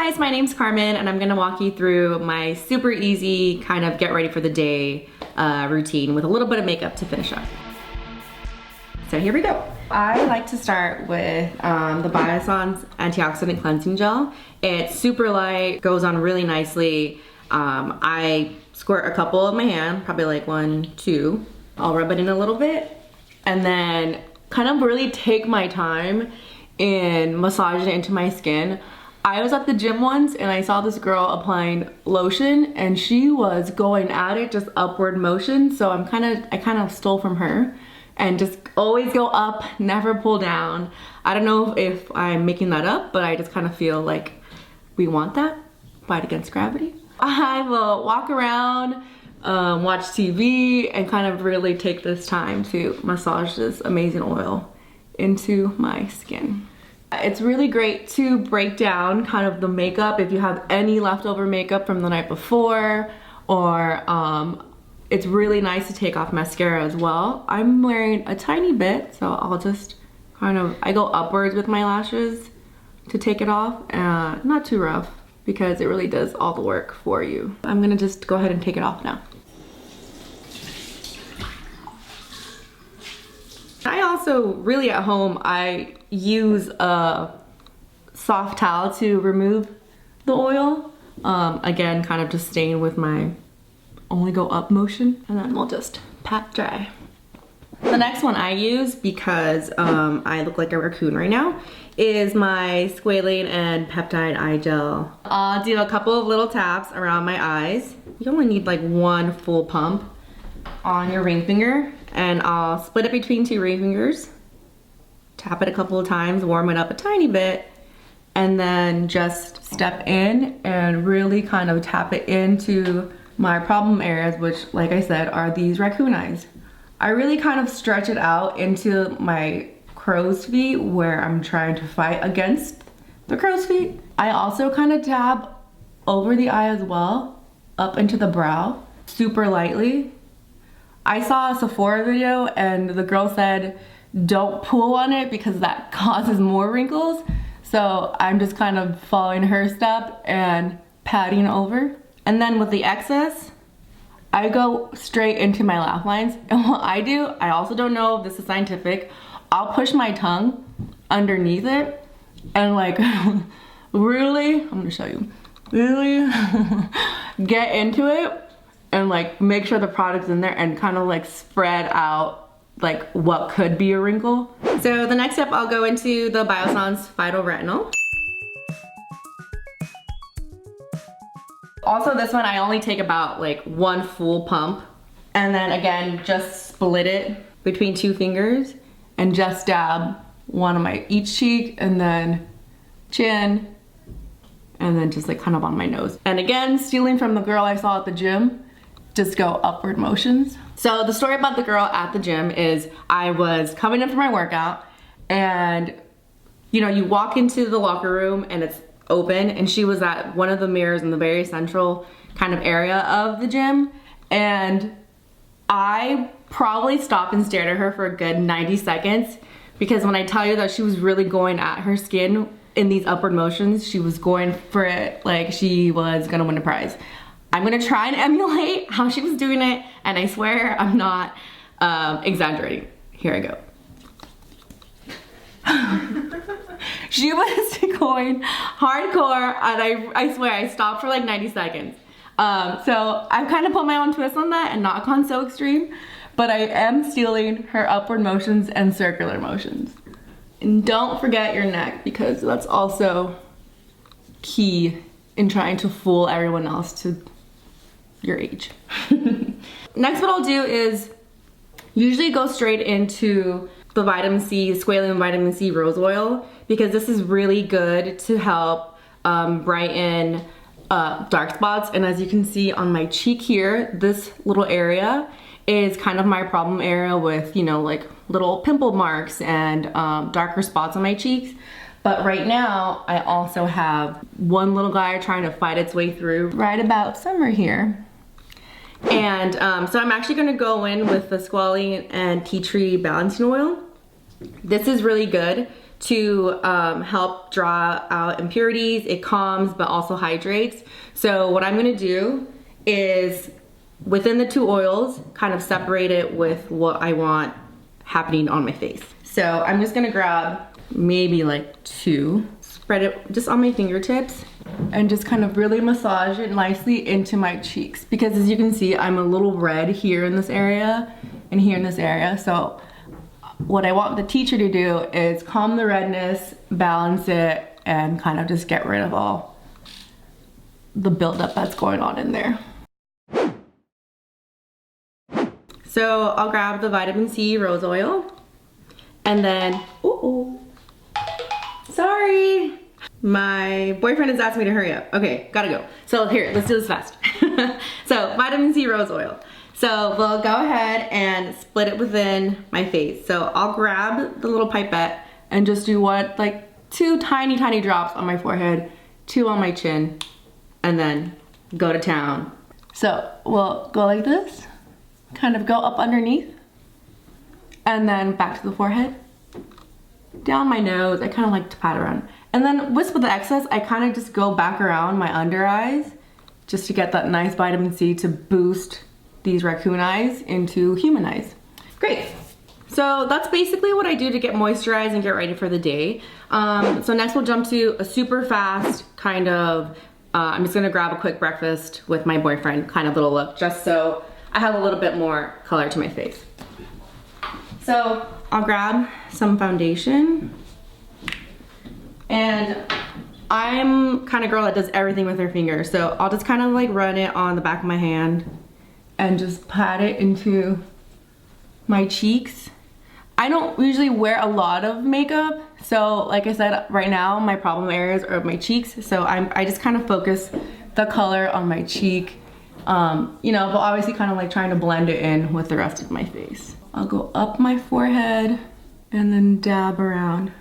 guys, my name's Carmen and I'm gonna walk you through my super easy kind of get ready for the day routine with a little bit of makeup to finish up. So here we go. I like to start with the Biossance Antioxidant Cleansing Gel. It's super light, goes on really nicely. I squirt a couple of my hand, probably like 1, 2. I'll rub it in a little bit and then kind of really take my time and massage it into my skin. I was at the gym once and I saw this girl applying lotion and she was going at it, just upward motion. So I kind of stole from her and just always go up, never pull down. I don't know if I'm making that up, but I just kind of feel like we want that, fight against gravity. I will walk around, watch TV and kind of really take this time to massage this amazing oil into my skin. It's really great to break down kind of the makeup if you have any leftover makeup from the night before, or it's really nice to take off mascara as well. I'm wearing a tiny bit, so I'll just I go upwards with my lashes to take it off, not too rough because it really does all the work for you. I'm gonna just go ahead and take it off now. I also, really at home, I use a soft towel to remove the oil. Again, kind of just staying with my only go up motion, and then we'll just pat dry. The next one I use, because I look like a raccoon right now, is my Squalane and Peptide Eye Gel. I'll do a couple of little taps around my eyes. You only need like 1 full pump on your ring finger, and I'll split it between 2 ring fingers, tap it a couple of times, warm it up a tiny bit, and then just step in and really kind of tap it into my problem areas, which, like I said, are these raccoon eyes. I really kind of stretch it out into my crow's feet where I'm trying to fight against the crow's feet. I also kind of dab over the eye as well, up into the brow, super lightly. I saw a Sephora video and the girl said, don't pull on it because that causes more wrinkles. So I'm just kind of following her step and patting over. And then with the excess, I go straight into my laugh lines. And what I do, I also don't know if this is scientific, I'll push my tongue underneath it and like really, I'm gonna show you, really get into it and like make sure the product's in there and kind of like spread out like what could be a wrinkle. So the next step, I'll go into the Biossance PHYTO-RETINOL. Also this one, I only take about like 1 full pump, and then again, just split it between 2 fingers and just dab one on my each cheek and then chin, and then just like kind of on my nose. And again, stealing from the girl I saw at the gym, just go upward motions. So the story about the girl at the gym is I was coming in for my workout and you know, you walk into the locker room and it's open, and she was at one of the mirrors in the very central kind of area of the gym, and I probably stopped and stared at her for a good 90 seconds because when I tell you that she was really going at her skin in these upward motions, she was going for it like she was gonna win a prize. I'm gonna try and emulate how she was doing it, and I swear I'm not exaggerating. Here I go. She was going hardcore, and I swear I stopped for like 90 seconds. So I've kind of put my own twist on that and not gone so extreme, but I am stealing her upward motions and circular motions. And don't forget your neck, because that's also key in trying to fool everyone else to your age. Next, what I'll do is usually go straight into the vitamin C, Squalane vitamin C rose oil, because this is really good to help brighten dark spots. And as you can see on my cheek here, this little area is kind of my problem area with, you know, like little pimple marks and darker spots on my cheeks. But right now, I also have one little guy trying to fight its way through right about somewhere here. And so I'm actually gonna go in with the Squalane and Tea Tree balancing oil. This is really good to help draw out impurities. It calms, but also hydrates. So what I'm gonna do is, within the two oils, kind of separate it with what I want happening on my face. So I'm just gonna grab maybe like 2, spread it just on my fingertips, and just kind of really massage it nicely into my cheeks. Because as you can see, I'm a little red here in this area and here in this area. So what I want the teacher to do is calm the redness, balance it, and kind of just get rid of all the buildup that's going on in there. So I'll grab the vitamin C rose oil, and then, sorry. My boyfriend has asked me to hurry up. Okay, gotta go. So here, let's do this fast. So vitamin C rose oil. So we'll go ahead and split it within my face. So I'll grab the little pipette and just do like 2 tiny drops on my forehead, 2 on my chin, and then go to town. So we'll go like this, kind of go up underneath, and then back to the forehead, down my nose. I kind of like to pat around. And then with the excess, I kind of just go back around my under eyes just to get that nice vitamin C to boost these raccoon eyes into human eyes. Great. So that's basically what I do to get moisturized and get ready for the day. So next we'll jump to a super fast kind of, I'm just gonna grab a quick breakfast with my boyfriend kind of little look, just so I have a little bit more color to my face. So I'll grab some foundation. And I'm kind of girl that does everything with her fingers. So I'll just kind of like run it on the back of my hand and just pat it into my cheeks. I don't usually wear a lot of makeup. So like I said, right now my problem areas are my cheeks. So I just kind of focus the color on my cheek. You know, but obviously kind of like trying to blend it in with the rest of my face. I'll go up my forehead and then dab around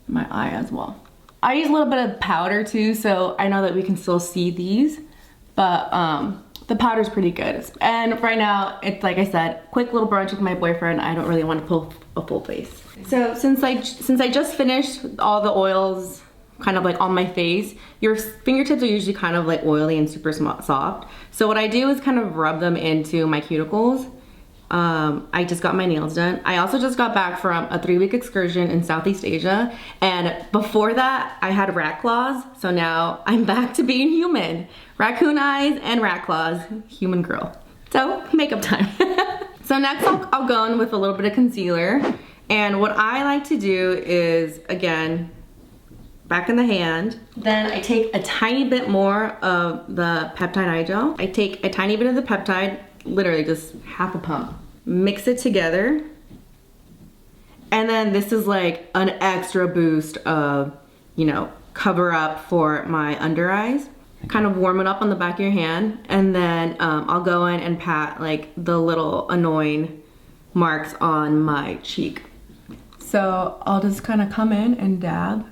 my eye as well. I use a little bit of powder too, so I know that we can still see these, but the powder's pretty good. And right now, it's like I said, quick little brunch with my boyfriend. I don't really want to pull a full face. So since I just finished all the oils kind of like on my face, your fingertips are usually kind of like oily and super soft. So what I do is kind of rub them into my cuticles. I just got my nails done. I also just got back from a 3-week excursion in Southeast Asia, and before that I had rat claws, so now I'm back to being human. Raccoon eyes and rat claws, human girl. So makeup time. So next I'll go in with a little bit of concealer, and what I like to do is, again, back in the hand, then I take a tiny bit more of the peptide eye gel. I take a tiny bit of the peptide, literally just half a pump, mix it together, and then this is like an extra boost of, you know, cover up for my under eyes. Kind of warm it up on the back of your hand, and then I'll go in and pat like the little annoying marks on my cheek. So I'll just kind of come in and dab,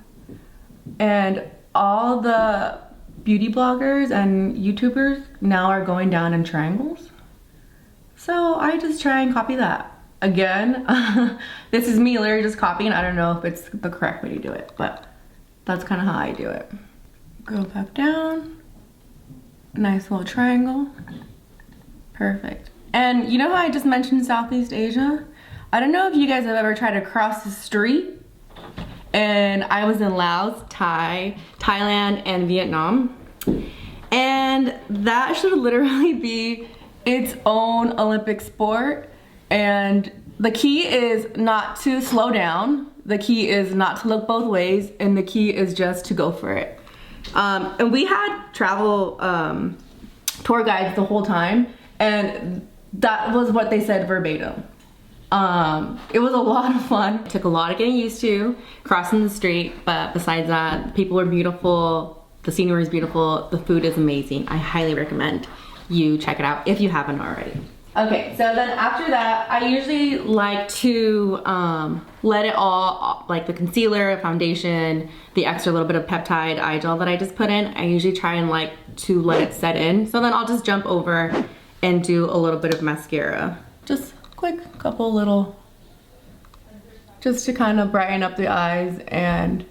and all the beauty bloggers and YouTubers now are going down in triangles. So I just try and copy that. Again, this is me literally just copying. I don't know if it's the correct way to do it, but that's kind of how I do it. Go back down, nice little triangle, perfect. And you know how I just mentioned Southeast Asia? I don't know if you guys have ever tried to cross the street, and I was in Laos, Thailand, and Vietnam. And that should literally be its own Olympic sport. And the key is not to slow down. The key is not to look both ways. And the key is just to go for it. And we had travel tour guides the whole time. And that was what they said verbatim. It was a lot of fun. It took a lot of getting used to crossing the street, but besides that, people are beautiful, the scenery is beautiful, the food is amazing. I highly recommend you check it out if you haven't already. Okay, so then after that, I usually like to let it all, like the concealer, foundation, the extra little bit of peptide eye gel that I just put in, I usually try and like to let it set in. So then I'll just jump over and do a little bit of mascara. Just quick couple little just to kind of brighten up the eyes and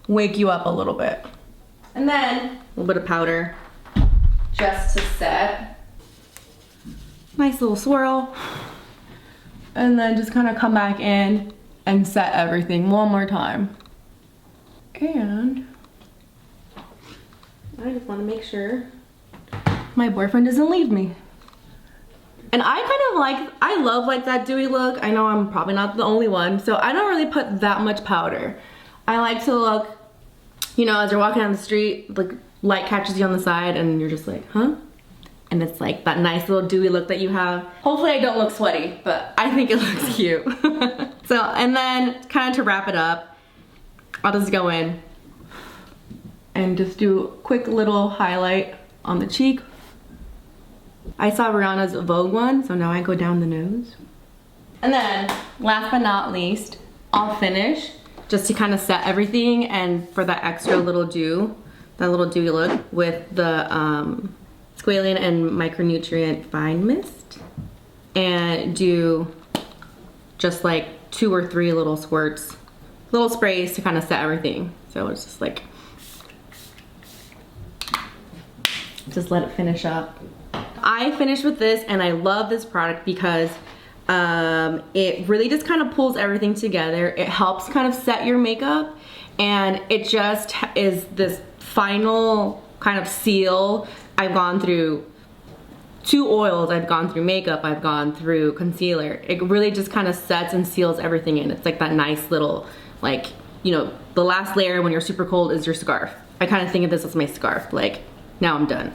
wake you up a little bit. And then a little bit of powder just to set. Nice little swirl. And then just kind of come back in and set everything one more time. And I just want to make sure my boyfriend doesn't leave me. And I kind of like, I love like that dewy look. I know I'm probably not the only one, so I don't really put that much powder. I like to look, you know, as you're walking down the street, the light catches you on the side and you're just like, huh? And it's like that nice little dewy look that you have. Hopefully I don't look sweaty, but I think it looks cute. So, and then kind of to wrap it up, I'll just go in and just do a quick little highlight on the cheek. I saw Rihanna's Vogue one, so now I go down the nose. And then, last but not least, I'll finish just to kind of set everything and for that extra little dew, that little dewy look with the Squalane and Micronutrient Fine Mist. And do just like 2 or 3 little squirts, little sprays to kind of set everything. So it's just like, just let it finish up. I finished with this and I love this product because it really just kind of pulls everything together. It helps kind of set your makeup and it just is this final kind of seal. I've gone through 2 oils, I've gone through makeup, I've gone through concealer. It really just kind of sets and seals everything in. It's like that nice little, like, you know, the last layer when you're super cold is your scarf. I kind of think of this as my scarf, like, now I'm done.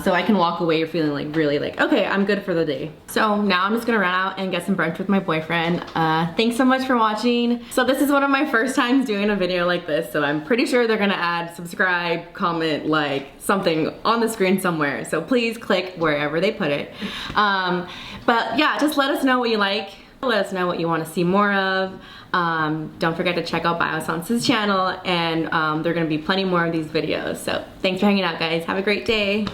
So I can walk away feeling like really like, okay, I'm good for the day. So now I'm just gonna run out and get some brunch with my boyfriend. Thanks so much for watching. So this is one of my first times doing a video like this, so I'm pretty sure they're gonna add subscribe, comment, like, something on the screen somewhere. So please click wherever they put it. But yeah, just let us know what you like. Let us know what you want to see more of. Don't forget to check out Biossance's channel, and there are going to be plenty more of these videos. So thanks for hanging out, guys. Have a great day.